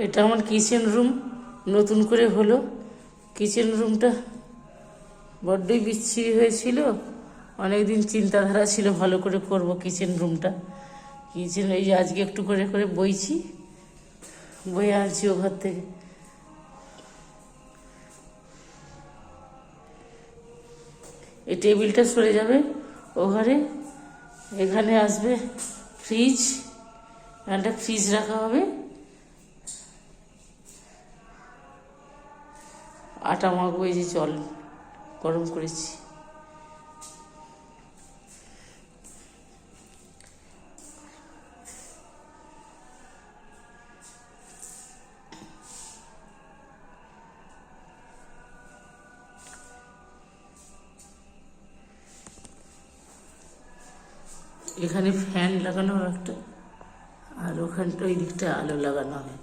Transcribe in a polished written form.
এটা আমার kitchen room, নতুন করে হলো। কিচেন রুমটা বড্ডই বিচ্ছিরি হয়েছিল, অনেকদিন চিন্তাধারা ছিল ভালো করে করব কিচেন রুমটা। কিচেন এই যে আজকে একটু করে করে বইছি, বয়ে আনছি ও ঘর থেকে। এই টেবিলটা সরে যাবে ও ঘরে, এখানে আসবে ফ্রিজ, একটা ফ্রিজ রাখা হবে। আটা মাখবো, এই যে জল গরম করেছি। এখানে ফ্যান লাগানো হবে একটা, আর ওখানটা ওই দিকটা আলো লাগানো হবে।